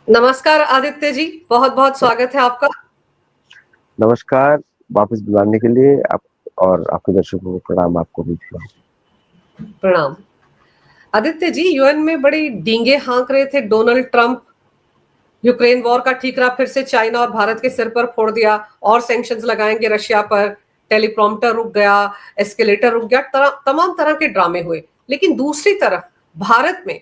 नमस्कार आदित्य जी, बहुत बहुत स्वागत है आपका। नमस्कार। वापस बुलाने के लिए आप और आपके दर्शकों को प्रणाम। आपको भी प्रणाम। प्रणाम। आदित्य जी, यूएन में बड़ी डींगे हाँक रहे थे डोनाल्ड ट्रंप। यूक्रेन वॉर का ठीकरा फिर से चाइना और भारत के सिर पर फोड़ दिया और सैंक्शंस लगाएंगे रशिया पर। टेलीप्रॉम्प्टर रुक गया, एस्केलेटर रुक गया, तमाम तरह के ड्रामे हुए। लेकिन दूसरी तरफ भारत में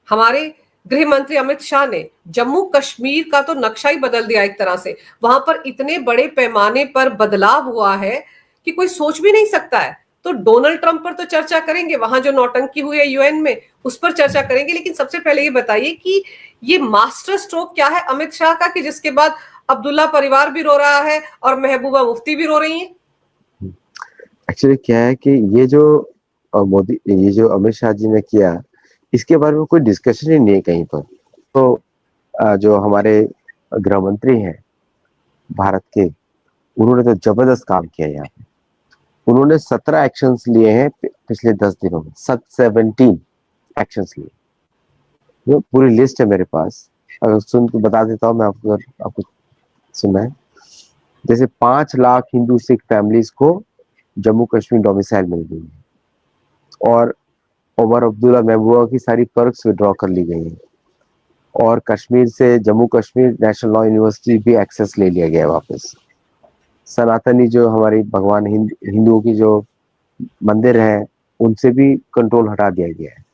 हमारे गृह मंत्री अमित शाह ने जम्मू कश्मीर का तो नक्शा ही बदल दिया एक तरह से। वहां पर इतने बड़े पैमाने पर बदलाव हुआ है कि कोई सोच भी नहीं सकता है। तो डोनाल्ड ट्रंप पर तो चर्चा करेंगे, वहां जो नौटंकी हुई है यूएन में उस पर चर्चा करेंगे, लेकिन सबसे पहले ये बताइए कि ये मास्टर स्ट्रोक क्या है अमित शाह का कि जिसके बाद अब्दुल्ला परिवार भी रो रहा है और महबूबा मुफ्ती भी रो रही है। एक्चुअली क्या है कि ये जो मोदी, ये जो अमित शाह जी ने किया, इसके बारे में कोई डिस्कशन ही नहीं है कहीं पर। तो जो हमारे गृह मंत्री हैं भारत के, उन्होंने तो जबरदस्त काम किया यहाँ पे। उन्होंने 17 एक्शंस लिए हैं पिछले 10 दिनों में। 17 एक्शंस लिए। ये पूरी लिस्ट है मेरे पास। अगर सुन के बता देता हूँ मैं आपको, अगर आपको सुनना है। जैसे 5 लाख हिंदू सिख फैमिलीज को जम्मू कश्मीर डोमिसाइल मिल गई है, और उमर अब्दुल्ला महबूबा की सारी पर्क्स विड्रॉ कर ली गई है, और कश्मीर से Jammu Kashmir national law university भी एक्सेस ले लिया गया है वापस। सनातनी जो हमारी भगवान हिंदुओं की जो मंदिर है, उनसे भी कंट्रोल हटा दिया गया है।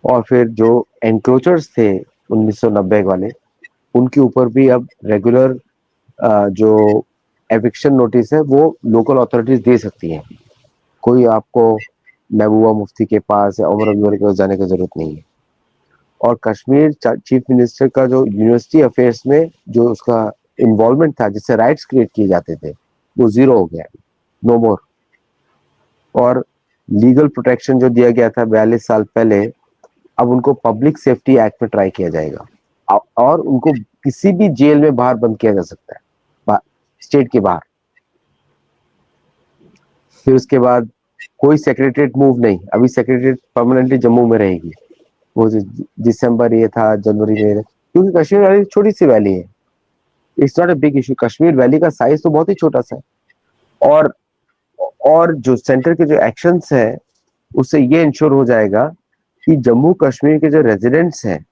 और फिर जो एनक्रोचर्स थे 1990 वाले, उनके ऊपर भी अब रेगुलर जो एविक्शन नोटिस है वो लोकल अथॉरिटीज दे सकती हैं। कोई आपको महबूबा मुफ्ती के पास या उमर अब्दुल्ला के पास जाने की जरूरत नहीं है। और कश्मीर चीफ मिनिस्टर का जो यूनिवर्सिटी अफेयर्स में जो उसका इन्वॉल्वमेंट था, जिससे राइट्स क्रिएट किए जाते थे, वो जीरो हो गया, नो मोर। और लीगल प्रोटेक्शन जो दिया गया था 42 साल पहले, अब उनको पब्लिक सेफ्टी एक्ट में ट्राई किया जाएगा, और उनको किसी भी जेल में बाहर बंद किया जा सकता है, स्टेट के बाहर। फिर उसके बाद कोई सेक्रेटरीट मूव नहीं। अभी सेक्रेटरीट परमानेंटली जम्मू में रहेगी। वो दिसंबर ये था, जनवरी में, क्योंकि कश्मीर वैली छोटी सी वैली है। It's not a big issue. Kashmir valley का साइज तो बहुत ही छोटा सा है। और जो सेंटर के जो एक्शंस है, उससे ये इंश्योर हो जाएगा कि जम्मू कश्मीर के जो रेजिडेंट्स हैं,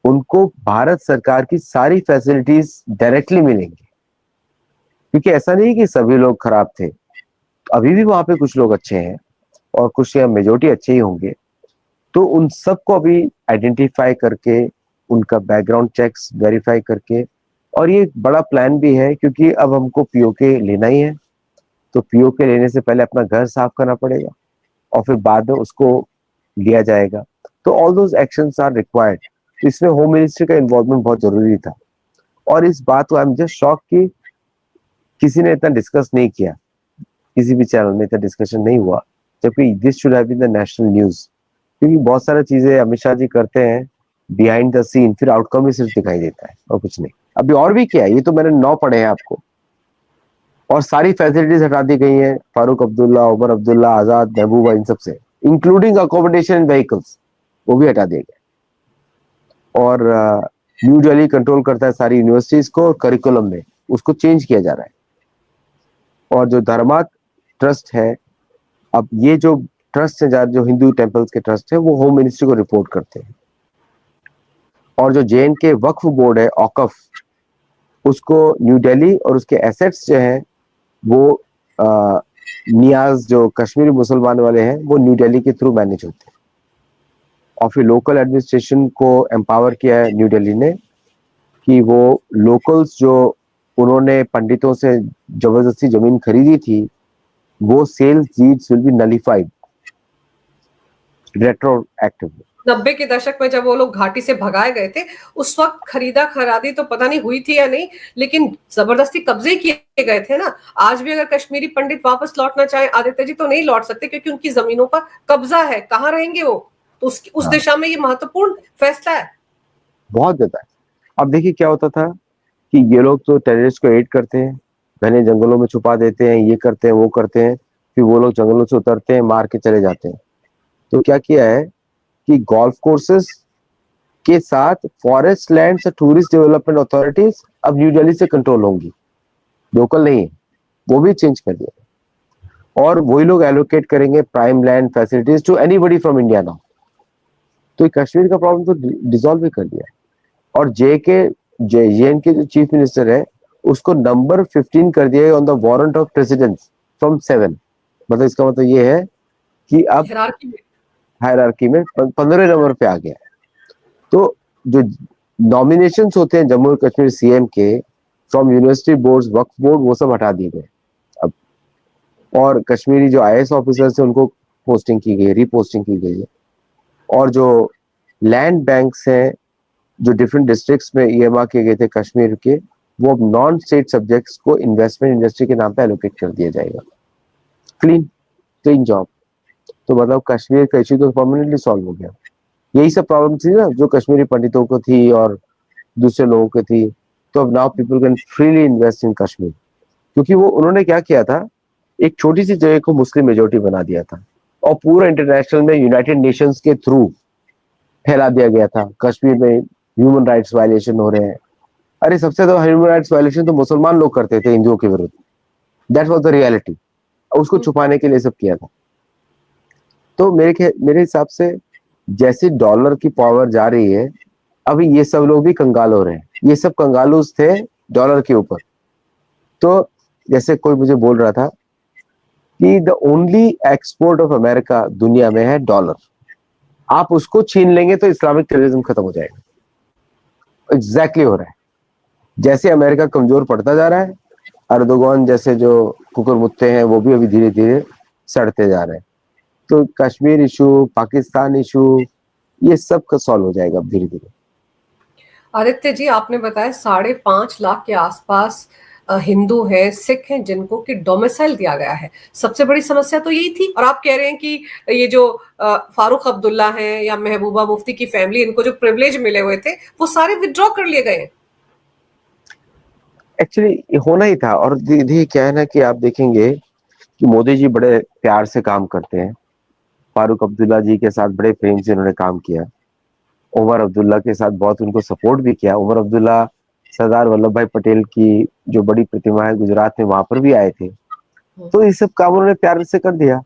उनको भारत सरकार की सारी फैसिलिटीज डायरेक्टली मिलेंगी। क्योंकि ऐसा नहीं कि सभी लोग खराब थे, अभी भी वहां पे कुछ लोग अच्छे हैं, और कुछ या मेजोरिटी अच्छे ही होंगे। तो उन सबको अभी आइडेंटिफाई करके, उनका बैकग्राउंड चेक्स वेरीफाई करके, और ये एक बड़ा प्लान भी है, क्योंकि अब हमको पीओके लेना ही है। तो पीओके लेने से पहले अपना घर साफ करना पड़ेगा, और फिर बाद में उसको लिया जाएगा। तो all those actions are required. तो इसमें होम मिनिस्ट्री का इन्वॉल्वमेंट बहुत जरूरी था। और इस बात को आई एम जस्ट शॉक कि किसी ने इतना डिस्कस नहीं किया, किसी भी चैनल में इतना डिस्कशन नहीं हुआ, जबकि this should have been the national news. क्योंकि बहुत सारी चीजें अमित शाह जी करते हैं बिहाइंड द सीन, फिर आउटकम ही सिर्फ दिखाई देता है और कुछ नहीं। अभी और भी क्या है, ये तो मैंने 9 पढ़े हैं आपको। और सारी फैसिलिटीज हटा दी गई हैं फारूक अब्दुल्ला, उमर अब्दुल्ला, आजाद, महबूबा, इन सब से, इंक्लूडिंग अकोमोडेशन इन व्हीकल्स, वो भी हटा दिए गए। और न्यू दिल्ली कंट्रोल करता है सारी यूनिवर्सिटीज को, और करिकुलम में उसको चेंज किया जा रहा है। और जो धर्मार्थ ट्रस्ट है, अब ये जो ट्रस्ट है, जो हिंदू टेम्पल्स के ट्रस्ट है, वो होम मिनिस्ट्री को रिपोर्ट करते हैं। और जो जेएन के वक्फ बोर्ड है, औकफ, उसको न्यू दिल्ली, और उसके एसेट्स जो हैं वो नियाज, जो कश्मीरी मुसलमान वाले हैं, वो न्यू दिल्ली के थ्रू मैनेज होते हैं। और फिर लोकल एडमिनिस्ट्रेशन को एम्पावर किया है न्यू दिल्ली ने, कि वो लोकल्स जो उन्होंने पंडितों से जबरदस्ती जमीन खरीदी थी, वो sales deeds will be nullified retroactively. 90 के दशक में जब वो लोग घाटी से भगाए गए थे, उस वक्त खरीदा खरादी तो पता नहीं हुई थी या नहीं, लेकिन जबरदस्ती कब्जे किए गए थे ना। आज भी अगर कश्मीरी पंडित वापस लौटना चाहे आदित्य जी, तो नहीं लौट सकते, क्योंकि उनकी जमीनों पर कब्जा है। कहाँ रहेंगे वो? तो उस हाँ, दिशा में ये महत्वपूर्ण फैसला है। बहुत ज्यादा है। अब देखिए क्या होता था कि ये लोग तो टेररिस्ट को एड करते हैं, घने जंगलों में छुपा देते हैं, ये करते हैं, वो करते हैं, फिर वो लोग जंगलों से उतरते हैं, मार के चले जाते हैं। तो क्या किया है कि गोल्फ कोर्सेस के साथ फॉरेस्ट लैंड्स और टूरिस्ट डेवलपमेंट अथॉरिटीज अब न्यू दिल्ली से कंट्रोल होंगी, लोकल नहीं है, वो भी चेंज कर दिया। और वही लोग एलोकेट करेंगे prime land facilities to anybody from India now. तो कश्मीर का प्रॉब्लम तो डिसॉल्व भी कर दिया। और जे.एन.के जो चीफ मिनिस्टर है उसको नंबर 15 कर दिया on the warrant of precedence from 7। मतलब इसका मतलब ये है कि अब हायरार्की में 15 नंबर पे आ गया है। तो जो नॉमिनेशंस होते हैं जम्मू और कश्मीर सीएम के from university boards, Waqf board, वो सब हटा दिए गए अब। और कश्मीरी जो आईएएस ऑफिसर्स हैं उनको पोस्टिंग की गई, रीपोस्टिंग की गई है। और जो लैंड बैंक्स हैं जो डिफरेंट डिस्ट्रिक्ट्स में ईएमआर किए गए थे कश्मीर के, वो अब नॉन स्टेट सब्जेक्ट्स को इन्वेस्टमेंट इंडस्ट्री के नाम पे एलोकेट कर दिया जाएगा। Clean job. तो मतलब कश्मीर का इश्यू तो परमानेंटली सॉल्व हो गया। यही सब प्रॉब्लम थी ना जो कश्मीरी पंडितों को थी और दूसरे लोगों को थी। तो अब now people can freely invest in Kashmir, क्योंकि वो उन्होंने क्या किया था, एक छोटी सी जगह को मुस्लिम मेजोरिटी बना दिया था और पूरा इंटरनेशनल में यूनाइटेड नेशंस के थ्रू फैला दिया गया था कश्मीर में ह्यूमन राइट्स वायलेशन हो रहे हैं। अरे सबसे ज्यादा ह्यूमन राइट्स वायलेशन तो मुसलमान लोग करते थे हिंदुओं के विरुद्ध, दैट वाज द रियलिटी। उसको छुपाने के लिए सब किया था। तो मेरे हिसाब से जैसे डॉलर की पावर जा रही है, अभी ये सब लोग भी कंगाल हो रहे हैं। ये सब कंगालूस थे डॉलर के ऊपर। तो जैसे कोई मुझे बोल रहा था कि the only export of America दुनिया में है डॉलर। आप उसको छीन लेंगे तो इस्लामिक टेररिज्म खत्म हो जाएगा। एग्जैक्टली हो रहा है। जैसे अमेरिका कमजोर पड़ता जा रहा है, अर्दोगन जैसे जो कुकुरमुत्ते हैं वो भी अभी धीरे धीरे सड़ते जा रहे हैं। तो कश्मीर इशू, पाकिस्तान इशू, ये सब का सॉल्व हो जाएगा अब धीरे धीरे। आदित्य जी, आपने बताया 5.5 लाख के आसपास हिंदू हैं, सिख हैं जिनको कि डोमिसाइल दिया गया है। सबसे बड़ी समस्या तो यही थी। और आप कह रहे हैं कि ये जो फारूक अब्दुल्ला हैं या महबूबा मुफ्ती की फैमिली, इनको जो प्रिविलेज मिले हुए थे वो सारे विड्रॉ कर लिए गए। एक्चुअली होना ही था। और धीरे क्या है ना कि आप देखेंगे कि मोदी जी बड़े प्यार से काम करते हैं। फारूक अब्दुल्ला जी के साथ बड़े प्रेम से उन्होंने काम किया। उमर अब्दुल्ला के साथ बहुत उनको सपोर्ट भी किया। उमर अब्दुल्ला सरदार वल्लभ भाई पटेल की जो बड़ी प्रतिमा है गुजरात में, वहां पर भी आए थे। तो ये सब काम उन्होंने प्यार से कर दिया।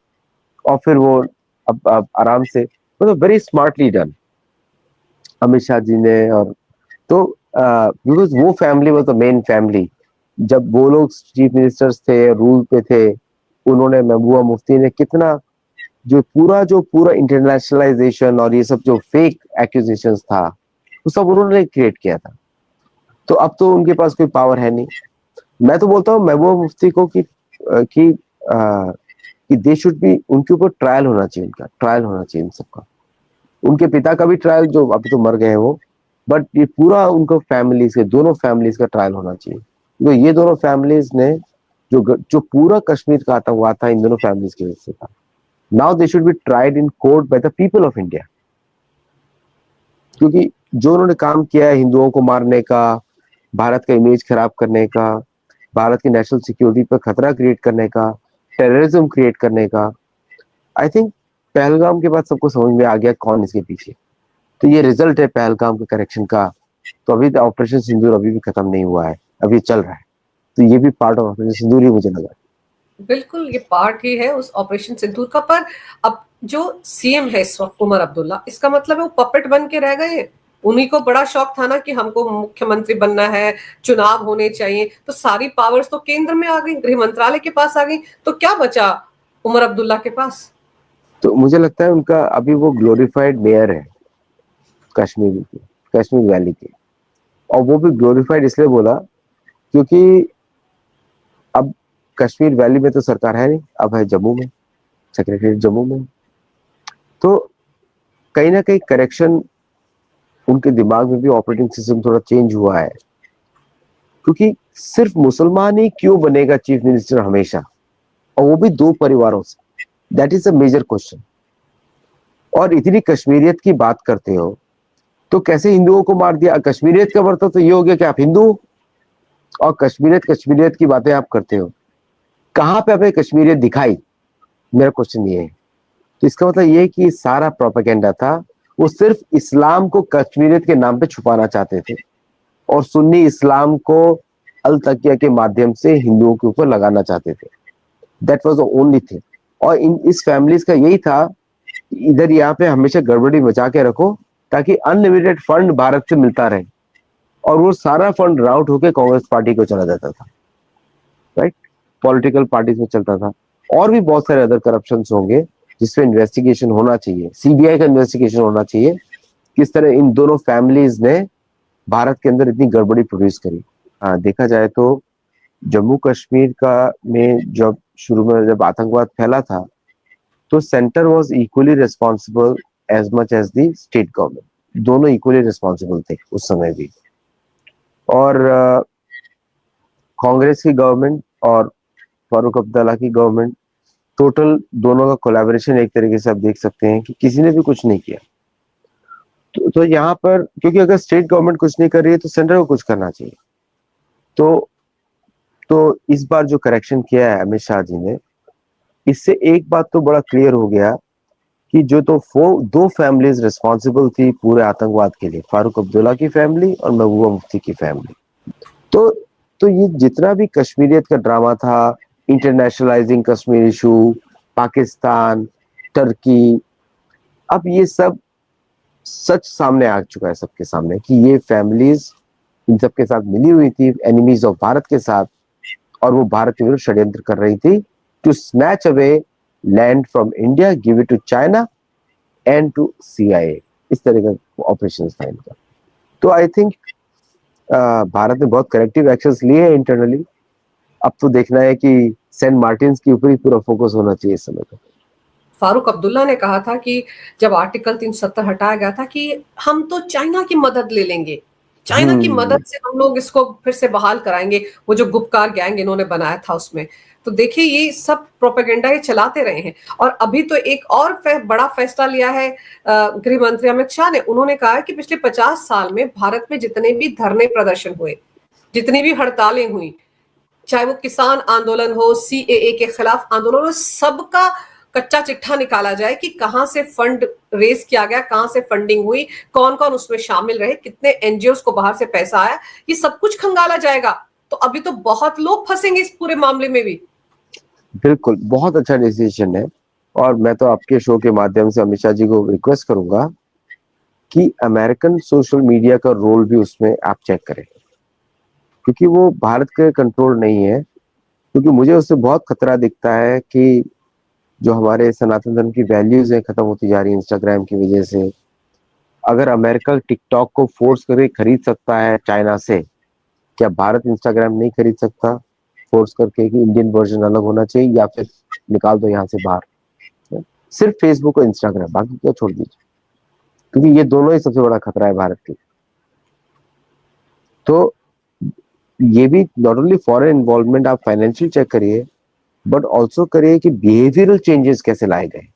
और फिर वो अब आराम से, मतलब very smartly done Amit Shah ji ने। और तो बिकॉज वो family was the main family. जब वो लोग चीफ मिनिस्टर्स थे, रूल पे थे, उन्होंने, महबूबा मुफ्ती ने कितना जो पूरा इंटरनेशनलाइजेशन और ये सब जो फेक एक्यूजेशंस था वो सब उन्होंने क्रिएट किया था। तो अब तो उनके पास कोई पावर है नहीं। मैं तो बोलता हूँ महबूबा मुफ्ती को कि दे शुड बी, उनके ऊपर ट्रायल होना चाहिए, उनका ट्रायल होना चाहिए इन सबका। उनके पिता का भी ट्रायल, जो अभी तो मर गए हैं वो, बट ये पूरा उनको फैमिलीज के, दोनों फैमिलीज का ट्रायल होना चाहिए। तो ये दोनों फैमिलीज ने जो पूरा कश्मीर का आतंकवाद था इन दोनों फैमिलीज की वजह से था। Now they should be tried in court by the people of India. क्योंकि जो उन्होंने काम किया है हिंदुओं को मारने का, भारत का इमेज खराब करने का, भारत की नेशनल सिक्योरिटी पर खतरा क्रिएट करने का, टेररिज्म क्रिएट करने का, आई थिंक पहलगाम के बाद सबको समझ में आ गया कौन इसके पीछे। तो ये रिजल्ट है पहलगाम के करेक्शन का। तो अभी ऑपरेशन सिंदूर अभी भी खत्म नहीं हुआ है, अभी चल रहा है। तो ये भी पार्ट ऑफ ऑपरेशन सिंदूर ही मुझे लगा। बिल्कुल, ये पार्ट ही है उस ऑपरेशन सिंदूर का। पर अब जो सीएम है इस वक्त उमर अब्दुल्ला, इसका मतलब है वो पपेट बन के रह गए। उन्हीं को बड़ा शौक था ना कि हमको मुख्यमंत्री बनना है, चुनाव होने चाहिए, तो सारी पावर्स तो केंद्र में आ गई, गृह मंत्रालय के पास आ गई। तो क्या बचा उमर अब्दुल्ला के पास? तो मुझे लगता है उनका अभी वो ग्लोरीफाइड मेयर है कश्मीर के, कश्मीर वैली के। और वो भी ग्लोरीफाइड इसलिए बोला क्योंकि अब कश्मीर वैली में तो सरकार है नहीं, अब है जम्मू में, सेक्रेटरीट जम्मू में। तो कहीं ना कहीं करेक्शन उनके दिमाग में भी, ऑपरेटिंग सिस्टम थोड़ा चेंज हुआ है। क्योंकि सिर्फ मुसलमान ही क्यों बनेगा चीफ मिनिस्टर हमेशा, और वो भी दो परिवारों से? That is a major question. और इतनी कश्मीरियत की बात करते हो तो कैसे हिंदुओं को मार दिया? कश्मीरियत का मतलब तो ये हो गया कि आप हिंदू, और कश्मीरियत की बातें आप करते हो। कहाँ पे आपने कश्मीरियत दिखाई? मेरा क्वेश्चन ये है। तो इसका मतलब ये है कि सारा प्रोपेगेंडा था वो सिर्फ इस्लाम को कश्मीरियत के नाम पे छुपाना चाहते थे और सुन्नी इस्लाम को अल तकिया के माध्यम से हिंदुओं के ऊपर लगाना चाहते थे। That was the only thing. और इस फैमिलीज का यही था कि इधर यहाँ पे हमेशा गड़बड़ी बचा के रखो ताकि अनलिमिटेड फंड भारत से मिलता रहे, और वो सारा फंड राउट होके कांग्रेस पार्टी को चला जाता था, राइट, पॉलिटिकल पार्टीज में चलता था। और भी बहुत सारे अदर करप्शन होंगे जिसपे इन्वेस्टिगेशन होना चाहिए, सीबीआई का इन्वेस्टिगेशन होना चाहिए, किस तरह इन दोनों फैमिलीज ने भारत के अंदर इतनी गड़बड़ी प्रोड्यूस करी। हाँ, देखा जाए तो जम्मू कश्मीर का में जब शुरू में जब आतंकवाद फैला था तो centre was equally responsible as much as the state government, दोनों इक्वली रिस्पॉन्सिबल थे उस समय भी। और कांग्रेस की गवर्नमेंट और फारूक अब्दुल्ला की गवर्नमेंट, टोटल दोनों का कोलैबोरेशन एक तरीके से आप देख सकते हैं कि किसी ने भी कुछ नहीं किया। तो यहाँ पर क्योंकि अगर स्टेट गवर्नमेंट कुछ नहीं कर रही है तो सेंटर को कुछ करना चाहिए। तो इस बार जो करेक्शन किया है अमित शाह जी ने, इससे एक बात तो बड़ा क्लियर हो गया कि जो तो दो फैमिलीज रिस्पॉन्सिबल थी पूरे आतंकवाद के लिए, फारूक अब्दुल्ला की फैमिली और महबूबा मुफ्ती की फैमिली। तो ये जितना भी कश्मीरियत का ड्रामा था, इंटरनेशनलाइजिंग कश्मीर इशू, पाकिस्तान, टर्की, अब ये सब सच सामने आ चुका है सबके सामने कि ये फैमिलीज इन सबके साथ मिली हुई थी एनिमीज ऑफ भारत के साथ, और वो भारत के विरुद्ध षड्यंत्र कर रही थी to snatch away land from India, give it to China and to CIA. इस तरह का ऑपरेशन था इनका। तो आई थिंक भारत ने बहुत करेक्टिव एक्शंस लिए हैं इंटरनली। अब तो देखना है कि सेंट मार्टिन के ऊपर ही पूरा फोकस होना चाहिए इस समय पर। फारूक अब्दुल्ला ने कहा था कि जब आर्टिकल 370 हटाया गया था कि हम तो चाइना की मदद ले लेंगे, चाइना की मदद से हम लोग इसको फिर से बहाल कराएंगे, वो जो गुपकार गैंग इन्होंने बनाया था उसमें। तो देखिए ये सब प्रोपेगेंडा ये चलाते रहे हैं। और अभी तो एक और बड़ा फैसला लिया है गृह मंत्री अमित शाह ने। उन्होंने कहा है कि पिछले 50 साल में भारत में जितने भी धरने प्रदर्शन हुए, जितनी भी हड़तालें हुई, चाहे वो किसान आंदोलन हो, सीएए के खिलाफ आंदोलन हो, सबका कच्चा चिट्ठा निकाला जाए कि कहां से फंड रेज किया गया, कहां से फंडिंग हुई, कौन कौन उसमें शामिल रहे, कितने एनजीओ को बाहर से पैसा आया, ये सब कुछ खंगाला जाएगा। तो अभी तो बहुत लोग फंसेंगे इस पूरे मामले में भी। बिल्कुल, बहुत अच्छा डिसीजन है। और मैं तो आपके शो के माध्यम से अमित शाह जी को रिक्वेस्ट करूंगा कि अमेरिकन सोशल मीडिया का रोल भी उसमें आप चेक करें, क्योंकि वो भारत के कंट्रोल नहीं है। क्योंकि मुझे उससे बहुत खतरा दिखता है कि जो हमारे सनातन धर्म की वैल्यूज हैं खत्म होती जा रही है इंस्टाग्राम की वजह से। अगर अमेरिका टिकटॉक को फोर्स करके खरीद सकता है चाइना से, क्या भारत इंस्टाग्राम नहीं खरीद सकता फोर्स करके कि इंडियन वर्जन अलग होना चाहिए या फिर निकाल दो यहाँ से बाहर? सिर्फ फेसबुक और इंस्टाग्राम, बाकी क्या छोड़ दीजिए, क्योंकि ये दोनों ही सबसे बड़ा खतरा है भारत के। तो ये भी नॉट ओनली फॉरेन इन्वॉल्वमेंट, आप फाइनेंशियल चेक करिए बट ऑल्सो करिए कि बिहेवियरल चेंजेस कैसे लाए गए,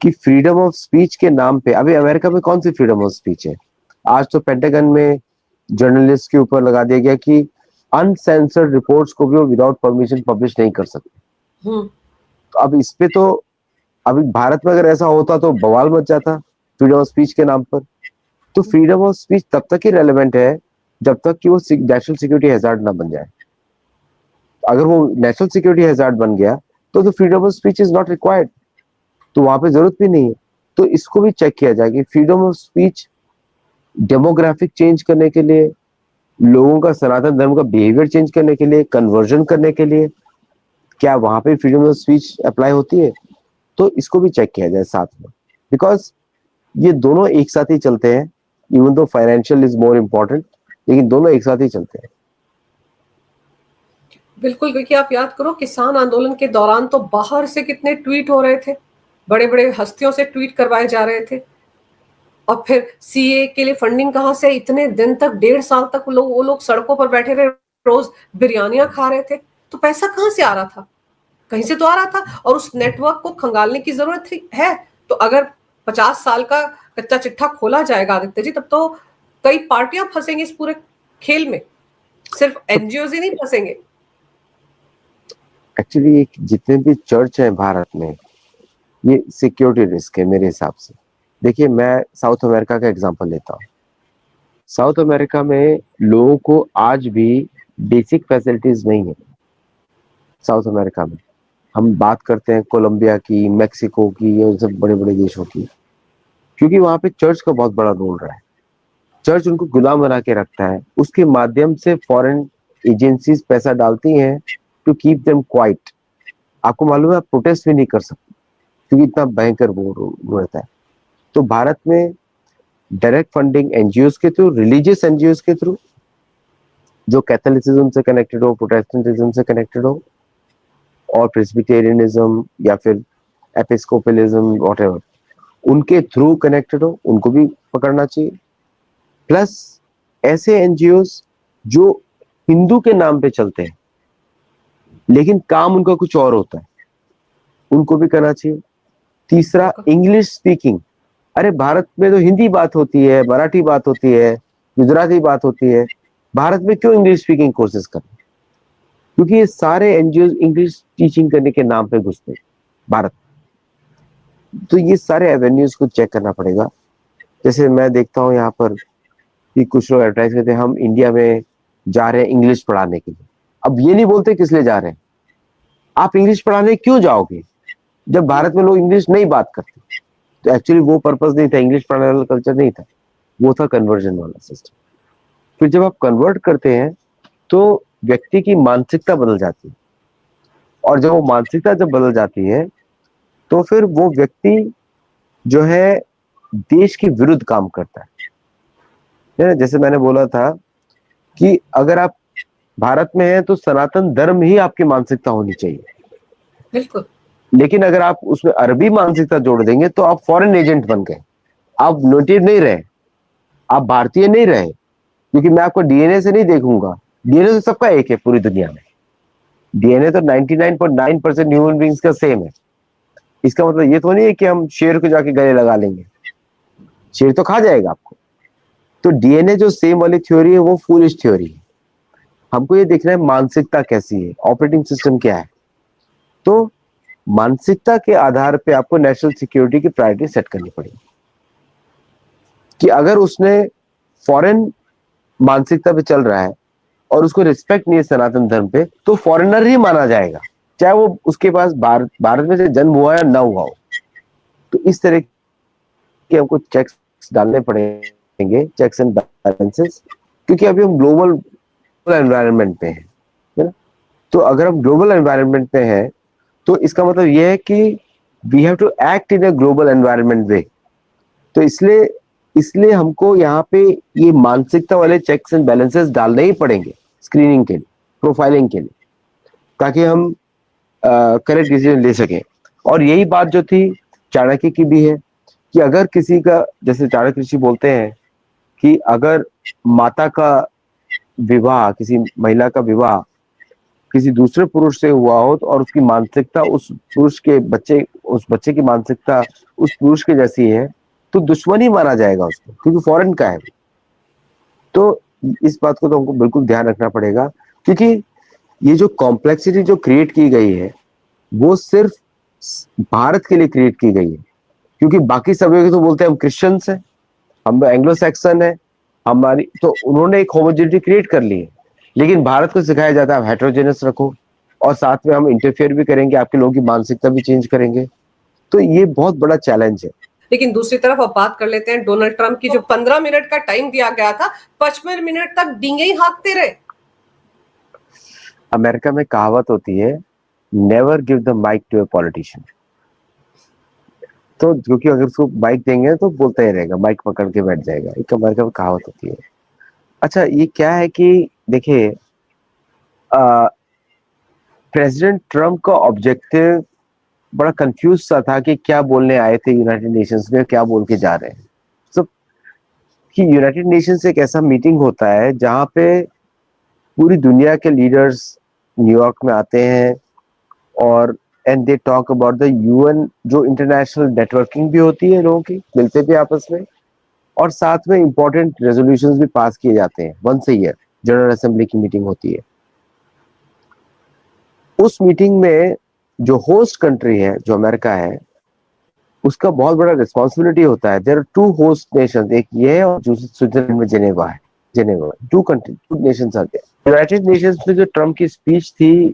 कि फ्रीडम ऑफ स्पीच के नाम पे अभी अमेरिका में कौन सी फ्रीडम ऑफ स्पीच है? आज तो पेंटागन में जर्नलिस्ट के ऊपर लगा दिया गया कि अनसेंसर्ड रिपोर्ट्स को भी वो विदाउट परमिशन पब्लिश नहीं कर सकते। तो अब इस पे तो अभी भारत में अगर ऐसा होता तो बवाल मच जाता फ्रीडम ऑफ स्पीच के नाम पर। तो फ्रीडम ऑफ स्पीच तब तक ही रेलेवेंट है जब तक कि वो नेशनल सिक्योरिटी हैजार्ड ना बन जाए। अगर वो नेशनल सिक्योरिटी हैजार्ड बन गया तो freedom of speech is not required, तो वहां पे जरूरत भी नहीं है। तो इसको भी चेक किया जाए कि freedom of speech demographic change करने के लिए, लोगों का सनातन धर्म का बिहेवियर चेंज करने के लिए, कन्वर्जन करने के लिए, क्या वहां पे फ्रीडम ऑफ स्पीच अप्लाई होती है? तो इसको भी चेक किया जाए साथ में, बिकॉज ये दोनों एक साथ ही चलते हैं। Even though financial is more important, लेकिन दोनों एक साथ ही चलते हैं। बिल्कुल, क्योंकि आप याद करो किसान आंदोलन के दौरान तो बाहर से कितने ट्वीट हो रहे थे, बड़े बड़े हस्तियों से ट्वीट करवाए जा रहे थे। और फिर सीए के लिए फंडिंग कहां से? इतने दिन तक, 1.5 साल तक वो लोग सड़कों पर बैठे रहे, रोज बिरयानियां खा रहे थे। तो पैसा कहां से आ रहा था? कहीं से तो आ रहा था, और उस नेटवर्क को खंगालने की जरूरत है। तो अगर 50 साल का कच्चा चिट्ठा खोला जाएगा आदित्य जी, तब तो कई पार्टियां फंसेंगी इस पूरे खेल में, सिर्फ एनजीओ ही नहीं फंसेंगे। एक्चुअली जितने भी चर्च हैं भारत में, ये सिक्योरिटी रिस्क है मेरे हिसाब से। देखिए मैं साउथ अमेरिका का एग्जांपल लेता हूँ। साउथ अमेरिका में लोगों को आज भी बेसिक फैसिलिटीज नहीं है। साउथ अमेरिका में हम बात करते हैं कोलंबिया की, मेक्सिको की, और सब बड़े बड़े देशों की, क्योंकि वहां पे चर्च का बहुत बड़ा रोल रहा है। चर्च उनको गुलाम बना के रखता है, उसके माध्यम से फॉरेन एजेंसीज पैसा डालती हैं टू कीप देम क्वाइट। आपको मालूम है आप प्रोटेस्ट भी नहीं कर सकते क्योंकि इतना भयंकर वो रहता है। तो भारत में डायरेक्ट फंडिंग एनजीओ के थ्रू, रिलीजियस एनजीओ के थ्रू, जो कैथोलिसिज्म से कनेक्टेड हो, प्रोटेस्टेंटिज्म से कनेक्टेड हो, और प्रेस्बिटेरियनिज्म या फिर एपिस्कोपलिज्म व्हाटएवर, उनके थ्रू कनेक्टेड हो, उनको भी पकड़ना चाहिए। प्लस ऐसे एनजीओ जो हिंदू के नाम पे चलते हैं लेकिन काम उनका कुछ और होता है, उनको भी करना चाहिए। तीसरा, इंग्लिश स्पीकिंग। अरे भारत में तो हिंदी बात होती है, मराठी बात होती है, गुजराती बात होती है, भारत में क्यों इंग्लिश स्पीकिंग कोर्सेज करना? क्योंकि ये सारे एनजीओ इंग्लिश टीचिंग करने के नाम पे घुसते हैं भारत। तो ये सारे एवेन्यूज को चेक करना पड़ेगा। जैसे मैं देखता हूँ यहाँ पर कि कुछ लोग एडवर्टाइज करते हैं हम इंडिया में जा रहे हैं इंग्लिश पढ़ाने के लिए। अब ये नहीं बोलते किस लिए जा रहे हैं। आप इंग्लिश पढ़ाने क्यों जाओगे जब भारत में लोग इंग्लिश नहीं बात करते? तो एक्चुअली वो पर्पस नहीं था, इंग्लिश पढ़ाने वाला कल्चर नहीं था, वो था कन्वर्जन वाला सिस्टम। फिर जब आप कन्वर्ट करते हैं तो व्यक्ति की मानसिकता बदल जाती है, और जब वो मानसिकता जब बदल जाती है तो फिर वो व्यक्ति जो है देश के विरुद्ध काम करता है। जैसे मैंने बोला था कि अगर आप भारत में हैं तो सनातन धर्म ही आपकी मानसिकता होनी चाहिए। बिल्कुल। लेकिन अगर आप उसमें अरबी मानसिकता जोड़ देंगे तो आप फॉरेन एजेंट बन गए, आप नेटिव नहीं रहे, आप भारतीय नहीं रहे। क्योंकि मैं आपको डीएनए से नहीं देखूंगा, डीएनए तो सबका एक है पूरी दुनिया में। डीएनए तो 99.9% ह्यूमन बींग्स का सेम है। इसका मतलब ये तो नहीं है कि हम शेर को जाके गले लगा लेंगे, शेर तो खा जाएगा आपको। तो डीएनए जो सेम वाली थ्योरी है वो फूलिश थ्योरी है। हमको ये देखना है मानसिकता कैसी है, ऑपरेटिंग सिस्टम क्या है। तो मानसिकता के आधार पे आपको नेशनल सिक्योरिटी की प्रायोरिटी सेट करनी पड़ेगी कि अगर उसने फॉरेन मानसिकता पे चल रहा है और उसको रिस्पेक्ट नहीं है सनातन धर्म पे, तो फॉरेनर ही माना जाएगा, चाहे वो उसके पास भारत में से जन्म हुआ या ना हुआ हो। तो इस तरह के हमको चेक्स डालने पड़ेंगे, चेक्स एंड बैलेंसेस, क्योंकि अभी हम ग्लोबल एनवायरनमेंट पे हैं, है ना। तो अगर हम ग्लोबल एनवायरनमेंट पे हैं तो इसका मतलब यह है कि we have to act in a global environment way. तो इसलिए हमको यहाँ पे ये मानसिकता वाले चेक्स एंड बैलेंसेस डालने ही पड़ेंगे स्क्रीनिंग के लिए, प्रोफाइलिंग के लिए, ताकि हम करेक्ट डिसीजन ले सकें। और यही बात जो थी चाणक्य की भी है कि अगर किसी का, जैसे चाणक्य ऋषि बोलते हैं कि अगर माता का विवाह, किसी महिला का विवाह किसी दूसरे पुरुष से हुआ हो और उसकी मानसिकता उस पुरुष के बच्चे, उस बच्चे की मानसिकता उस पुरुष के जैसी है, तो दुश्मन ही माना जाएगा उसको, क्योंकि फॉरेन का है। तो इस बात को तो हमको बिल्कुल ध्यान रखना पड़ेगा, क्योंकि ये जो कॉम्प्लेक्सिटी जो क्रिएट की गई है वो सिर्फ भारत के लिए क्रिएट की गई है। क्योंकि बाकी सब तो बोलते हैं हम क्रिश्चियंस हैं, हम एंग्लो सैक्सन है, हमारी तो उन्होंने एक होमोजेनिटी क्रिएट कर ली है। लेकिन भारत को सिखाया जाता है हेटेरोजेनस रखो, और साथ में हम इंटरफेयर भी करेंगे, आपके लोगों की मानसिकता भी चेंज करेंगे। तो ये बहुत बड़ा चैलेंज है। लेकिन दूसरी तरफ अब बात कर लेते हैं डोनाल्ड ट्रंप की, जो 15 मिनट का टाइम दिया गया था, 55 मिनट तक डींगे ही हाँकते रहे। अमेरिका में कहावत होती है, never give the mic to a politician. तो क्योंकि अगर उसको माइक देंगे तो बोलता ही रहेगा, माइक पकड़ के बैठ जाएगा, एक अमेरिका में कहावत होती है। अच्छा, ये क्या है कि देखिए, प्रेसिडेंट ट्रम्प का ऑब्जेक्टिव बड़ा कंफ्यूज सा था कि क्या बोलने आए थे यूनाइटेड नेशंस में, क्या बोल के जा रहे हैं। तो कि यूनाइटेड नेशंस एक ऐसा मीटिंग होता है जहां पे पूरी दुनिया के लीडर्स न्यूयॉर्क में आते हैं, और and they talk about the UN, जो इंटरनेशनल नेटवर्किंग भी होती है, लोगों की मिलते भी आपस में, और साथ में इंपॉर्टेंट रेजोल्यूशंस भी पास किए जाते हैं। Once a year general assembly की मीटिंग होती है। उस मीटिंग में जो होस्ट कंट्री है, जो अमेरिका है, उसका बहुत बड़ा रिस्पॉन्सिबिलिटी होता है। There are two host nations, एक ये है और दूसरी स्विट्जरलैंड में जेनेवा है। Geneva two country, two nations are there. United Nations में जो ट्रम्प की स्पीच थी,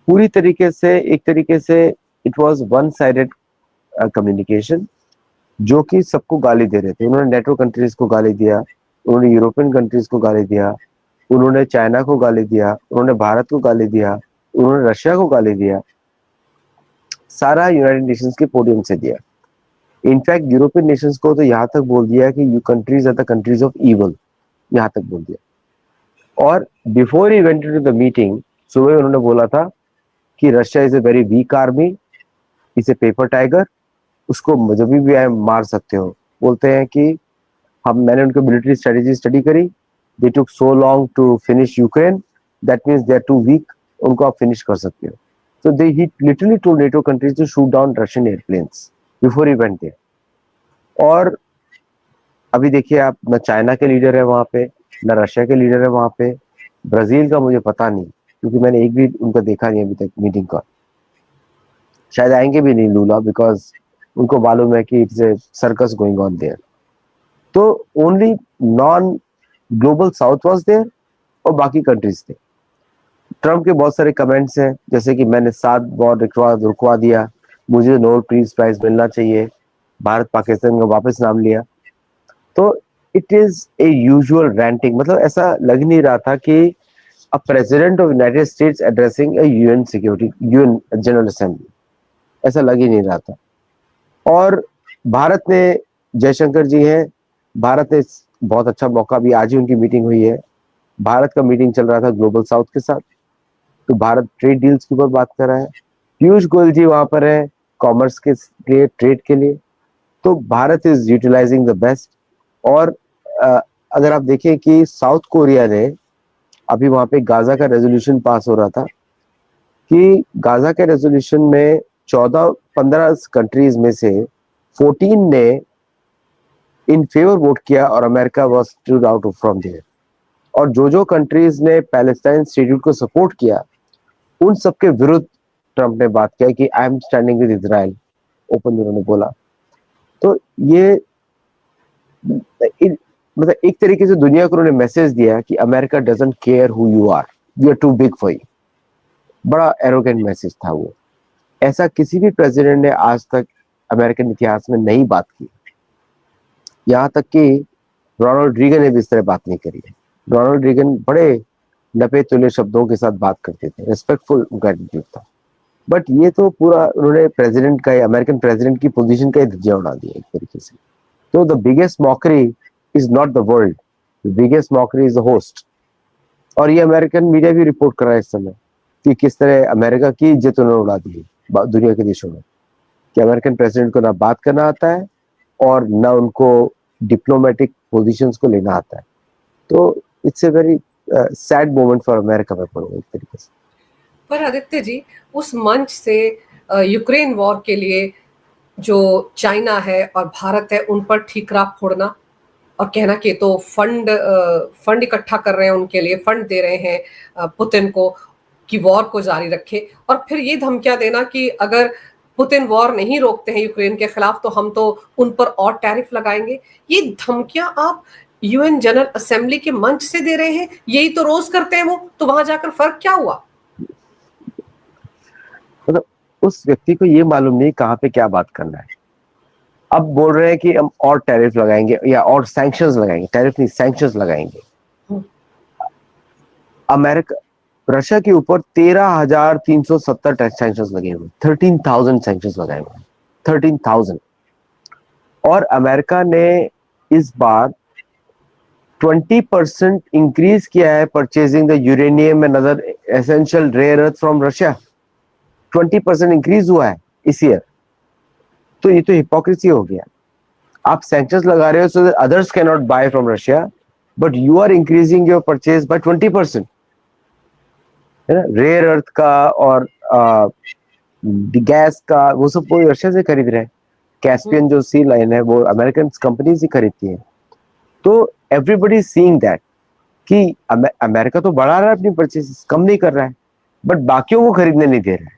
पूरी तरीके से एक तरीके से it was one sided communication, जो कि सबको गाली दे रहे थे। उन्होंने नेटो कंट्रीज को गाली दिया, उन्होंने यूरोपियन कंट्रीज को गाली दिया, उन्होंने चाइना को गाली दिया, उन्होंने भारत को गाली दिया, उन्होंने रशिया को गाली दिया, सारा यूनाइटेड नेशंस के पोडियम से दिया। इनफैक्ट यूरोपियन नेशंस को तो यहाँ तक बोल दिया कि you countries are the countries of evil, यहाँ तक बोल दिया। और बिफोर ही वेंट टू द मीटिंग, सुबह उन्होंने बोला था कि Russia is a very weak army, is a paper tiger, उसको जब भी आए मार सकते हो। बोलते हैं कि मैंने उनकी मिलिट्री स्ट्रेटेजी स्टडी करी, they took so long to finish Ukraine, that means they are too weak, उनको आप फिनिश कर सकते हो। So he literally told NATO countries to shoot down Russian airplanes before he went there. और अभी देखिए आप, न चाइना के लीडर है वहां पे, न रशिया के लीडर है वहां पे, ब्राजील का मुझे पता नहीं, क्योंकि मैंने एक भी उनका देखा नहीं अभी तक मीटिंग का। शायद आएंगे भी नहीं लूला, बिकॉज उनको मालूम है कि it's a circus going on there. तो only non global south was there और बाकी कंट्रीज थे। ट्रम्प के बहुत सारे कमेंट्स हैं, जैसे कि मैंने 7 वॉर रुकवा दिया, मुझे नोबेल पीस प्राइज मिलना चाहिए, भारत पाकिस्तान का वापस नाम लिया। तो it is a usual ranting, मतलब ऐसा लग नहीं रहा था कि a president of United states addressing UN general assembly, ऐसा लग ही नहीं रहा था। और भारत ने, जयशंकर जी हैं, भारत ने बहुत अच्छा मौका, अभी आज ही उनकी मीटिंग हुई है, भारत का मीटिंग चल रहा था ग्लोबल साउथ के साथ, तो भारत ट्रेड डील्स के ऊपर बात कर रहा है। पीयूष गोयल जी वहां पर है कॉमर्स के लिए, ट्रेड के लिए। तो Bharat is utilising the best. और अगर आप देखें कि साउथ कोरिया ने अभी वहां पे गाजा का रेजोल्यूशन पास हो रहा था, कि गाजा के रेजोल्यूशन में 14-15 कंट्रीज में से 14 ने इन फेवर वोट किया और America was stood out from there. और जो कंट्रीज ने पैलेस्टाइन शेड्यूल को सपोर्ट किया, उन सबके विरुद्ध ट्रम्प ने बात किया कि I am standing with Israel, open उन्होंने बोला। तो ये मतलब एक तरीके से दुनिया को उन्होंने मैसेज दिया कि America doesn't care who you are, we are too big for you. बड़ा एरोगेंट मैसेज था वो। ऐसा किसी भी प्रेसिडेंट ने आज तक अमेरिकन इतिहास में नहीं बात की। यहाँ तक कि रोनाल्ड रीगन ने भी इस तरह बात नहीं करी है। रोनाल्ड रीगन बड़े नपे तुले शब्दों के साथ बात करते थे, रिस्पेक्टफुल उनका एटीट्यूड था। बट ये तो पूरा उन्होंने प्रेसिडेंट का, अमेरिकन प्रेसिडेंट की पोजीशन का ही धज्जियां उड़ा दिया एक तरीके से। तो the biggest mockery is not the world, the biggest mockery is the host. और ये अमेरिकन मीडिया भी रिपोर्ट कर रहा है इस समय कि किस तरह अमेरिका की इज्जत उन्होंने उड़ा दी है दुनिया के देशों में, कि अमेरिकन प्रेसिडेंट को ना बात करना आता है और ना उनको डिप्लोमेटिक पोजीशंस को लेना आता है। तो it's a very sad moment for America में पड़ो एक तरीके से। पर आदित्य जी, उस मंच से यूक्रेन वॉर के लिए जो चाइना है और भारत है, उन पर ठीकरा फोड़ना और कहना कि तो फंड इकट्ठा कर रहे हैं, उनके लिए फंड दे रहे हैं पुतिन को कि वॉर को जारी रखे, और फिर ये धमकियां देना कि अगर पुतिन वॉर नहीं रोकते हैं यूक्रेन के खिलाफ तो हम तो उन पर और टैरिफ लगाएंगे। ये धमकियां आप यूएन जनरल असेंबली के मंच से दे रहे हैं, यही तो रोज करते हैं वो, तो वहां जाकर फर्क क्या हुआ? मतलब उस व्यक्ति को ये मालूम नहीं कहाँ पे क्या बात करना है। अब बोल रहे हैं कि हम और टैरिफ लगाएंगे या और सैंक्शंस लगाएंगे, टैरिफ नहीं सैंक्शंस लगाएंगे। अमेरिका, रशिया के ऊपर 13,370 सैंक्शंस लगे हुए, 13,000 सैंक्शंस लगाए हुए, 13,000। और अमेरिका ने इस बार 20% इंक्रीज किया है purchasing the uranium and other essential rare earth from Russia. 20% increase हुआ है इस ईयर। तो ये तो हिपोक्रेसी हो गया। आप सैंक्शंस लगा रहे हो so that others can not buy from Russia, but you are increasing your purchase by 20%, है ना। रेयर अर्थ का और गैस का वो सब कोई रशिया से खरीद रहे हैं। कैस्पियन जो सी लाइन है वो अमेरिकन कंपनीज ही खरीदती है। तो एवरीबडी सीइंग दैट कि अमेरिका तो बढ़ा रहा है अपनी परचेज, कम नहीं कर रहा है, बट बाकियों को खरीदने नहीं दे रहा है।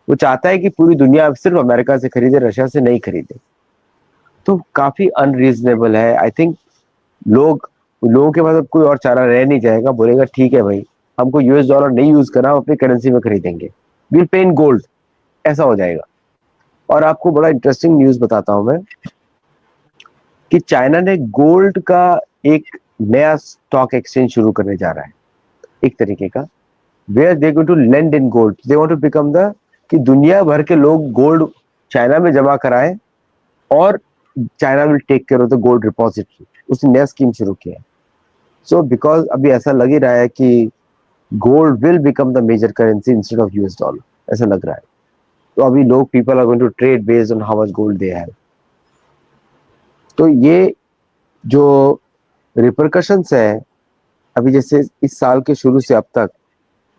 वो चाहता है कि पूरी दुनिया सिर्फ अमेरिका से खरीदे, रशिया से नहीं खरीदे। तो काफी अनरीजनेबल है। आई थिंक लोगों के पास अब कोई और चारा रह नहीं जाएगा, बोलेगा ठीक है भाई, हमको यूएस डॉलर नहीं यूज करना, हम अपनी करेंसी में खरीदेंगे, विल पे इन गोल्ड, ऐसा हो जाएगा। और आपको बड़ा इंटरेस्टिंग न्यूज बताता हूं मैं कि चाइना ने गोल्ड का एक नया स्टॉक एक्सचेंज शुरू करने जा रहा है, एक तरीके का, where they going to lend in gold. They want to become the, कि दुनिया भर के लोग गोल्ड चाइना में जमा कराएं और China will take care of the gold repository. उसने नया स्कीम शुरू किया है। सो बिकॉज अभी ऐसा लग ही रहा है कि gold will become the major currency instead of US dollar, ऐसा लग रहा है। तो अभी लोग, people are going to trade based on how much gold they have. तो ये जो रिपरकशंस है, अभी जैसे इस साल के शुरू से अब तक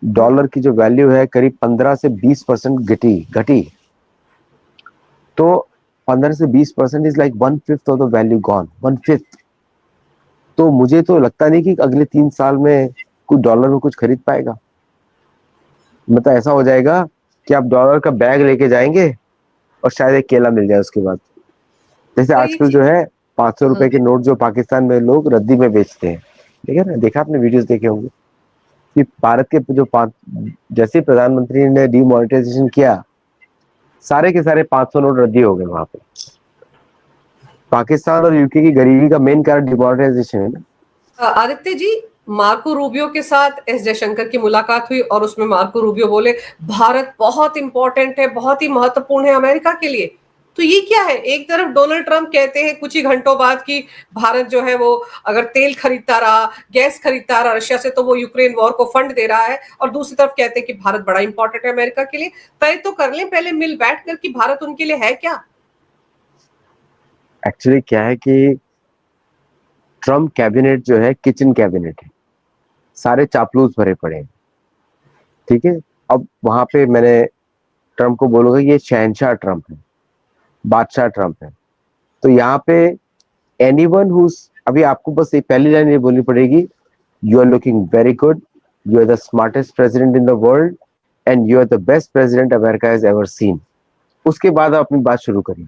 डॉलर की जो वैल्यू है करीब 15 से 20% घटी। तो 15 से 20% is like 1/5 of the value gone, 1/5। तो मुझे तो लगता नहीं कि अगले 3 साल में कोई डॉलर में कुछ खरीद पाएगा। मतलब ऐसा हो जाएगा कि आप डॉलर का बैग लेके जाएंगे और शायद एक केला मिल जाए उसके बाद। जैसे पर ये आजकल जो चीज, है 500 रुपए हाँ, के नोट जो पाकिस्तान में लोग रद्दी में बेचते हैं, ठीक है ना, देखा आपने, वीडियोस देखे होंगे कि भारत के जो जैसे प्रधानमंत्री ने डीमोनेटाइजेशन किया, सारे के सारे 500 नोट रद्दी हो गए वहां पे। पाकिस्तान और यूके की गरीबी का मेन कारण डिमोनेटाइजेशन है ना। आदित्य जी, मार्को रूबियो के साथ एस जयशंकर की मुलाकात हुई और उसमें मार्को रूबियो बोले भारत बहुत इंपॉर्टेंट है, बहुत ही महत्वपूर्ण है अमेरिका के लिए। तो ये क्या है? एक तरफ डोनाल्ड ट्रंप कहते हैं कुछ ही घंटों बाद कि भारत जो है वो अगर तेल खरीदता रहा, गैस खरीदता रहा रशिया से, तो वो यूक्रेन वॉर को फंड दे रहा है, और दूसरी तरफ कहते हैं कि भारत बड़ा इंपॉर्टेंट है अमेरिका के लिए। तय तो कर लें पहले मिल बैठ कर कि भारत उनके लिए है क्या। एक्चुअली क्या है कि ट्रम्प कैबिनेट जो है किचन कैबिनेट है, सारे चापलूस भरे पड़े हैं, ठीक है। अब वहां पे मैंने ट्रम्प को बोलूंगा ये शहनशाह ट्रम्प है, बादशाह ट्रम्प है। तो यहाँ पे एनीवन हु, अभी आपको बस एक पहली लाइन ये बोलनी पड़ेगी, you are looking very good, you are the smartest president in the world and you are the best president America has ever seen. उसके बाद आप अपनी बात शुरू करिए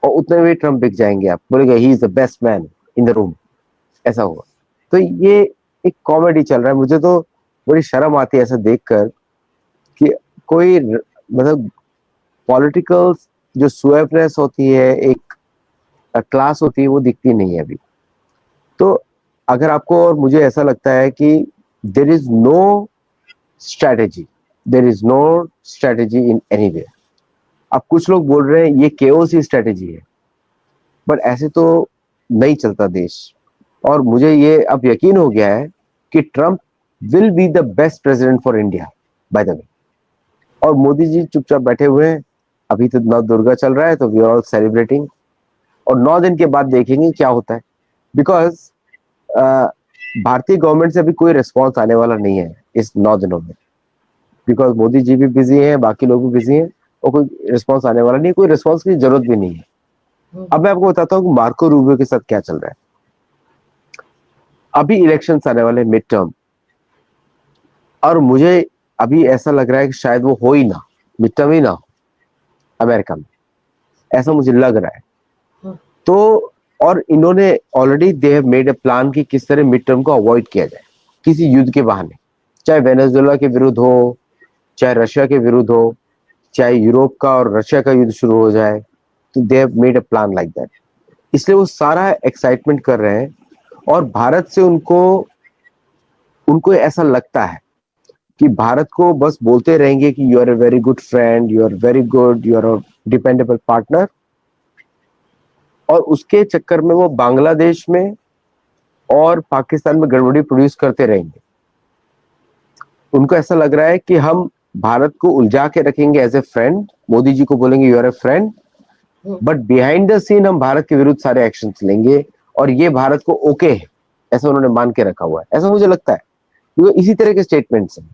और उतने में ट्रम्प बिक जाएंगे, आप बोलेंगे he is the best man in the room, ऐसा होगा। तो ये एक कॉमेडी चल रहा है। मुझे तो बड़ी शर्म आती है ऐसा देखकर कि कोई मतलब पॉलिटिकल जो सुएवनेस होती है, एक क्लास होती है, वो दिखती नहीं है अभी। तो अगर आपको, और मुझे ऐसा लगता है कि there is no strategy, there is no strategy in anywhere. अब कुछ लोग बोल रहे हैं ये केओस ही स्ट्रैटेजी है, बट ऐसे तो नहीं चलता देश। और मुझे ये अब यकीन हो गया है कि Trump will be the best president for India by the way. और मोदी जी चुपचाप बैठे हुए हैं। अभी तो नव दुर्गा चल रहा है, तो वी आर ऑल सेलिब्रेटिंग, और 9 दिन के बाद देखेंगे क्या होता है। बिकॉज भारतीय गवर्नमेंट से अभी कोई रिस्पॉन्स आने वाला नहीं है इस 9 दिनों में, बिकॉज मोदी जी भी बिजी हैं, बाकी लोग भी बिजी हैं, और कोई रिस्पॉन्स आने वाला नहीं, कोई रिस्पॉन्स की जरूरत भी नहीं है। अब मैं आपको बताता हूँ कि मार्को रूबियो के साथ क्या चल रहा है। अभी इलेक्शंस आने वाले, मिड टर्म, और मुझे अभी ऐसा लग रहा है कि शायद वो हो ही ना, मिड टर्म ही ना हो अमेरिका में, ऐसा मुझे लग रहा है। तो और इन्होंने already they have made a plan कि किस तरह मिड टर्म को अवॉइड किया जाए किसी युद्ध के बहाने, चाहे वेनेजुएला के विरुद्ध हो, चाहे रशिया के विरुद्ध हो, चाहे यूरोप का और रशिया का युद्ध शुरू हो जाए। तो they have made a plan like that. इसलिए वो सारा एक्साइटमेंट कर रहे हैं, और भारत से उनको उनको ऐसा लगता है कि भारत को बस बोलते रहेंगे कि you are a very good friend, you are very good, you are a dependable partner, और उसके चक्कर में वो बांग्लादेश में और पाकिस्तान में गड़बड़ी प्रोड्यूस करते रहेंगे। उनको ऐसा लग रहा है कि हम भारत को उलझा के रखेंगे as a friend, Modi ji को बोलेंगे you are a friend, but behind the scene हम भारत के विरुद्ध सारे एक्शन लेंगे, और ये भारत को ओके है, ऐसा उन्होंने मान के रखा हुआ है, ऐसा मुझे लगता है। क्योंकि इसी तरह के स्टेटमेंट्स हैं,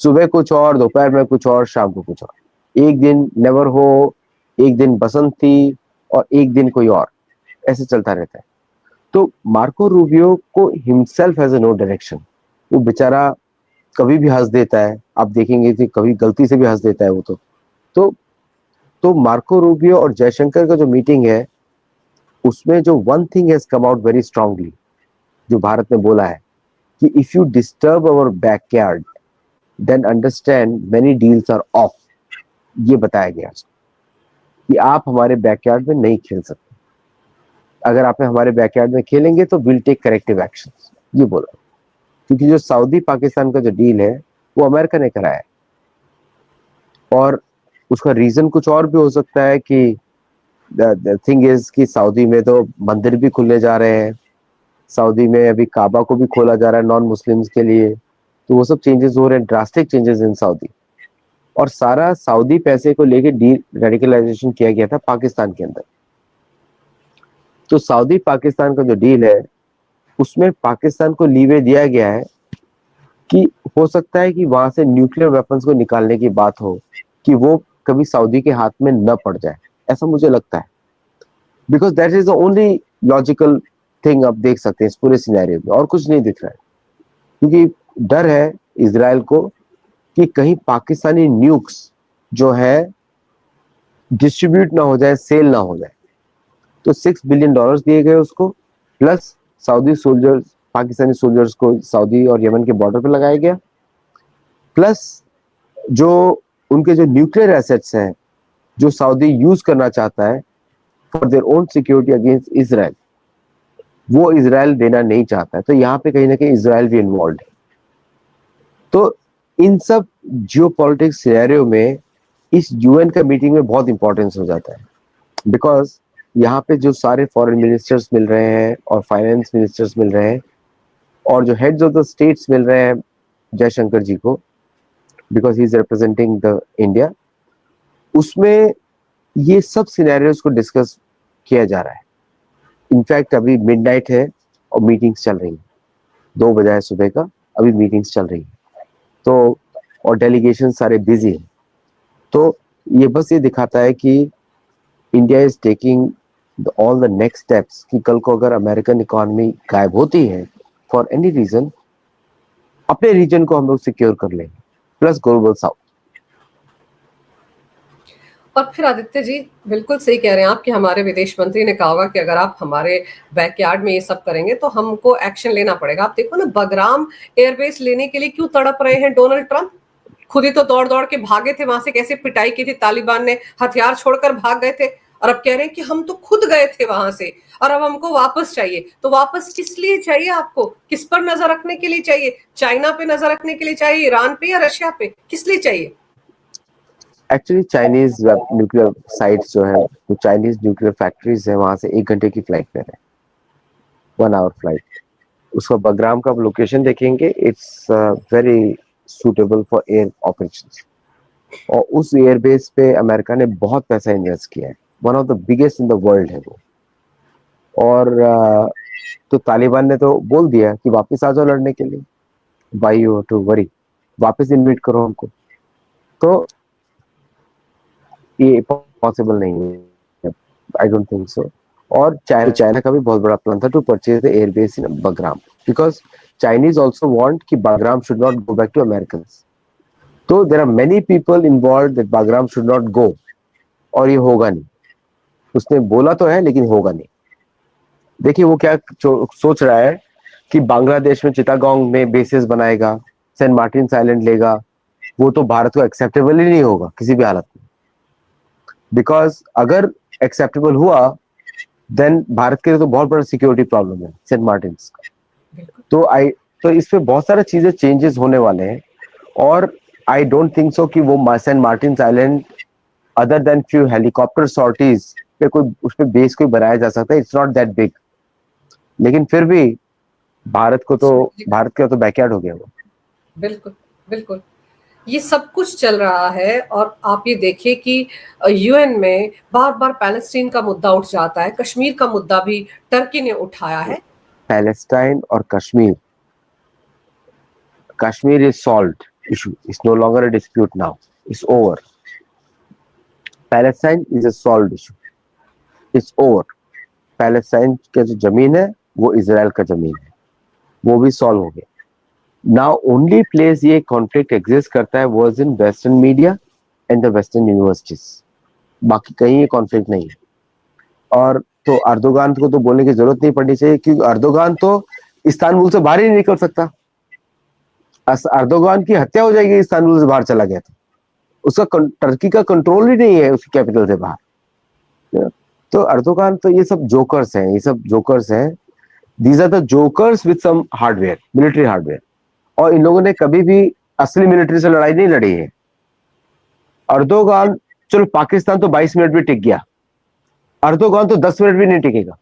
सुबह कुछ और, दोपहर में कुछ और, शाम को कुछ और, एक दिन नेवर हो, एक दिन बसंती, और एक दिन कोई और, ऐसे चलता रहता है। तो मार्को रूबियो को himself has a no direction. वो बेचारा कभी भी हंस देता है, आप देखेंगे कि कभी गलती से भी हंस देता है वो, तो तो मार्को रूबियो और जयशंकर का जो मीटिंग है उसमें जो one thing has come out very strongly, जो भारत ने बोला है कि if you disturb our backyard then understand many deals are off. ये बताया गया कि आप हमारे बैकयार्ड में नहीं खेल सकते, अगर आपने हमारे बैकयार्ड में खेलेंगे तो विल टेक करेक्टिव एक्शंस, ये बोला। क्योंकि जो सऊदी पाकिस्तान का जो डील है वो अमेरिका ने कराया है, और उसका रीजन कुछ और भी हो सकता है कि द थिंग इज कि सऊदी में तो मंदिर भी खुलने जा रहे हैं, सऊदी में अभी काबा को भी खोला जा रहा है नॉन मुस्लिम्स के लिए, तो वो सब चेंजेस हो रहे हैं, ड्रास्टिक चेंजेस इन सऊदी। और सारा सऊदी पैसे को लेके डी रेडिकलाइजेशन किया गया था पाकिस्तान के अंदर। तो सऊदी पाकिस्तान का जो डील है उसमें पाकिस्तान को लीवे दिया गया है कि हो सकता है कि वहां से न्यूक्लियर वेपन्स को निकालने की बात हो, कि वो कभी सऊदी के हाथ में न पड़ जाए, ऐसा मुझे लगता है। Because that is the only logical thing आप देख सकते हैं इस पूरे सिनेरियो में, और कुछ नहीं दिख रहा है। क्योंकि डर है इजराइल को कि कहीं पाकिस्तानी न्यूक्स जो है डिस्ट्रीब्यूट ना हो जाए, सेल ना हो जाए। तो $6 बिलियन दिए गए उसको, plus Saudi soldiers, Pakistani soldiers को सऊदी और यमन के बॉर्डर पर लगाया गया, प्लस जो उनके जो न्यूक्लियर एसेट्स हैं जो सऊदी यूज करना चाहता है for their own security against Israel, वो इजराइल देना नहीं चाहता है। तो यहाँ पे कहीं ना कहीं इजराइल भी इन्वॉल्व है। तो इन सब जियोपॉलिटिक्स सिनेरियो में इस यूएन का मीटिंग में बहुत इंपॉर्टेंस हो जाता है, बिकॉज यहाँ पे जो सारे फॉरेन मिनिस्टर्स मिल रहे हैं और फाइनेंस मिनिस्टर्स मिल रहे हैं और जो हेड्स ऑफ द स्टेट्स मिल रहे हैं जयशंकर जी को, because he is representing the India, उसमें ये सब सिनेरियोज को डिस्कस किया जा रहा है। इनफैक्ट अभी मिडनाइट है और मीटिंग्स चल रही हैं, 2 बजे सुबह का अभी मीटिंग्स चल रही हैं, तो और डेलीगेशन सारे बिजी हैं। तो ये बस ये दिखाता है कि India is taking all the next steps कि कल को अगर अमेरिकन इकोनॉमी गायब होती है फॉर एनी रीजन, अपने रीजन को हम लोग सिक्योर कर लेंगे, प्लस ग्लोबल साउथ। और फिर आदित्य जी बिल्कुल सही कह रहे हैं आप कि हमारे विदेश मंत्री ने कहा होगा कि अगर आप हमारे बैकयार्ड में ये सब करेंगे तो हमको एक्शन लेना पड़ेगा। आप देखो ना, बगराम एयरबेस लेने के लिए क्यों तड़प रहे हैं डोनाल्ड ट्रंप, खुद ही तो दौड़ दौड़ के भागे थे वहां से, कैसे पिटाई की थी तालिबान ने, हथियार छोड़कर भाग गए थे, और अब कह रहे हैं कि हम तो खुद गए थे वहां से और अब हमको वापस चाहिए। तो वापस किस लिए चाहिए आपको, किस पर नजर रखने के लिए चाहिए? चाइना पे नजर रखने के लिए चाहिए, ईरान पे या रशिया पे, किस लिए चाहिए? एक्चुअली चाइनीज न्यूक्लियर साइट्स जो है, तो चाइनीज न्यूक्लियर फैक्ट्रीज है, वहां से 1 घंटे की फ्लाइट पे है, 1 आवर फ्लाइट। उसका बगराम का लोकेशन देखेंगे, it's very suitable for air operations. और उस एयरबेस पे अमेरिका ने बहुत पैसा इन्वेस्ट किया है, one of the biggest in the world है वो। और तो तालिबान ने तो बोल दिया कि वापस आ जाओ लड़ने के लिए, why you have to worry, वापस इन्वाइट करो हमको। तो ये पॉसिबल नहीं है, आई डोंट थिंक सो। और चाइना का भी बहुत बड़ा प्लान था to purchase the airbase in Bagram, because Chinese also want कि Bagram should not go back to Americans. तो there are many people involve that Bagram should not go, और ये होगा नहीं। उसने बोला तो है लेकिन होगा नहीं। देखिए वो क्या सोच रहा है कि बांग्लादेश में चिटागोंग में बेसिस बनाएगा, सेंट मार्टिन आइलैंड लेगा, वो तो भारत को एक्सेप्टेबल ही नहीं होगा किसी भी हालत में। बिकॉज अगर एक्सेप्टेबल हुआ देन भारत के लिए तो बहुत बड़ा सिक्योरिटी प्रॉब्लम है सेंट मार्टिन का। तो इस पे बहुत सारी चीजें चेंजेस होने वाले हैं, और आई डोंट थिंक सो कि वो Saint Martin island other than few helicopter sorties पे कोई उस पे बेस कोई बनाया जा सकता है। इट्स नॉट दैट बिग, लेकिन फिर भी भारत का तो बैकयार्ड हो गया वो। बिल्कुल बिल्कुल, ये सब कुछ चल रहा है। और आप ये देखिए कि यूएन में बार बार पैलेस्टीन का मुद्दा उठ जाता है, कश्मीर का मुद्दा भी टर्की ने उठाया है। पैलेस्टाइन और Kashmir is solved issue, it's no longer a dispute now, it's over. Palestine is a solved issue, it's over. Palestine का जो जमीन है वो इजराइल का जमीन है, वो भी सॉल्व हो गया। नाउ ओनली प्लेस ये कॉन्फ्लिक्ट एग्जिस्ट करता है was in western media and the western universities, बाकी कहीं ये कॉन्फ्लिक्ट नहीं है। और तो अर्दोगान को तो बोलने की जरूरत नहीं पड़नी चाहिए, क्योंकि अर्दोगान तो इस्तांबुल से बाहर ही नहीं निकल सकता। अर्दोगान की हत्या हो जाएगी इस्तांबुल से बाहर चला गया तो। उसका टर्की का कंट्रोल ही नहीं है उसकी कैपिटल से बाहर। तो अर्दोगान तो ये सब जोकर्स हैं, ये सब जोकर्स हैं। These are the jokers with some hardware, military hardware. और इन लोगों ने कभी भी असली मिलिट्री से लड़ाई नहीं लड़ी है। अर्दोगान, चलो पाकिस्तान तो 22 मिनट में टिक गया, अर्दोगान तो 10 मिनट भी नहीं टिकेगा।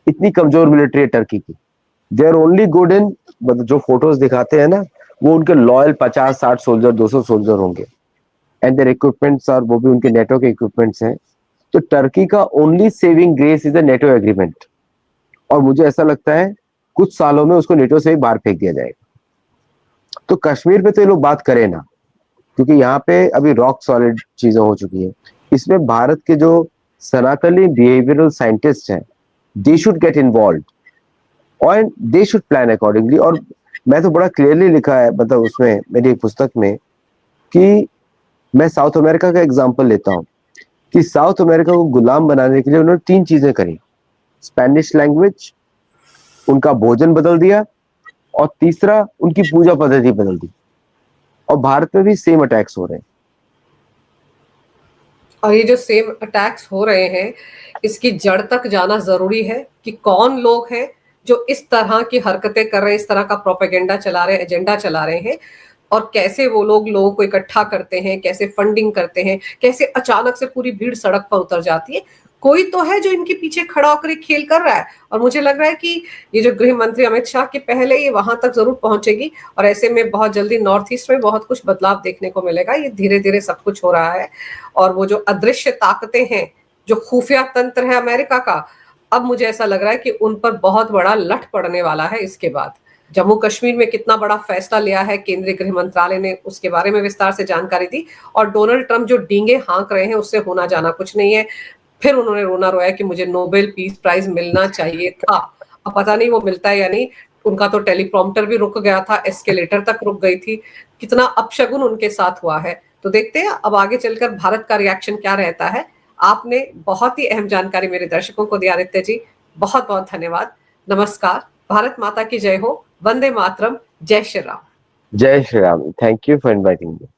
इतनी कमजोर मिलिट्री है टर्की की। They are only good in, जो फोटोज दिखाते हैं ना, वो उनके लॉयल 50-60 सोल्जर, 200 सोल्जर होंगे। एंड देयर इक्विपमेंट्स और वो भी उनके नेटो के इक्विपमेंट्स हैं। तो टर्की का only saving grace is the NATO agreement. और मुझे ऐसा लगता है कुछ सालों में उसको नेटो से ही बाहर फेंक दिया जाएगा। तो कश्मीर पे तो ये लोग बात करें ना, क्योंकि यहाँ पे अभी रॉक सॉलिड चीजें हो चुकी है। इसमें भारत के जो सनातनी बिहेवियरल साइंटिस्ट हैं, दे शुड गेट इन्वॉल्व और दे शुड प्लान अकॉर्डिंगली। और मैं तो बड़ा क्लियरली लिखा है, मतलब उसमें मेरी एक पुस्तक में, कि मैं साउथ अमेरिका का एग्जांपल लेता हूँ कि साउथ अमेरिका को गुलाम बनाने के लिए उन्होंने 3 चीजें करी। स्पेनिश लैंग्वेज, उनका भोजन बदल दिया, और तीसरा उनकी पूजा पद्धति बदल दी। और भारत में भी सेम अटैक्स हो रहे हैं। और ये जो सेम अटैक्स हो रहे हैं, इसकी जड़ तक जाना जरूरी है कि कौन लोग हैं जो इस तरह की हरकतें कर रहे हैं, इस तरह का प्रोपेगेंडा चला रहे हैं, एजेंडा चला रहे हैं, और कैसे वो लोगों को इकट्ठा करते हैं, कैसे फंडिंग करते हैं, कैसे अचानक से पूरी भीड़ सड़क पर उतर जाती है। कोई तो है जो इनके पीछे खड़ा होकर खेल कर रहा है। और मुझे लग रहा है कि ये जो गृह मंत्री अमित शाह के पहले ये वहां तक जरूर पहुंचेगी, और ऐसे में बहुत जल्दी नॉर्थ ईस्ट में बहुत कुछ बदलाव देखने को मिलेगा। ये धीरे धीरे सब कुछ हो रहा है। और वो जो अदृश्य ताकतें हैं, जो खुफिया तंत्र है अमेरिका का, अब मुझे ऐसा लग रहा है कि उन पर बहुत बड़ा लठ पड़ने वाला है इसके बाद। जम्मू कश्मीर में कितना बड़ा फैसला लिया है केंद्रीय गृह मंत्रालय ने, उसके बारे में विस्तार से जानकारी दी। और डोनाल्ड ट्रंप जो डींगे हाँक रहे हैं, उससे होना जाना कुछ नहीं है। फिर उन्होंने रोना रोया कि मुझे नोबेल पीस प्राइज मिलना चाहिए था। अब पता नहीं वो मिलता है या नहीं। उनका तो टेलीप्रॉम्प्टर भी रुक गया था, एस्केलेटर तक रुक गई थी। कितना अपशगुन उनके साथ हुआ है। तो देखते हैं अब आगे चलकर भारत का रिएक्शन क्या रहता है। आपने बहुत ही अहम जानकारी मेरे दर्शकों को दी आदित्य जी, बहुत बहुत धन्यवाद। नमस्कार, भारत माता की जय हो, वंदे मातरम, जय श्री राम। जय Shri Ram. Thank you for inviting me.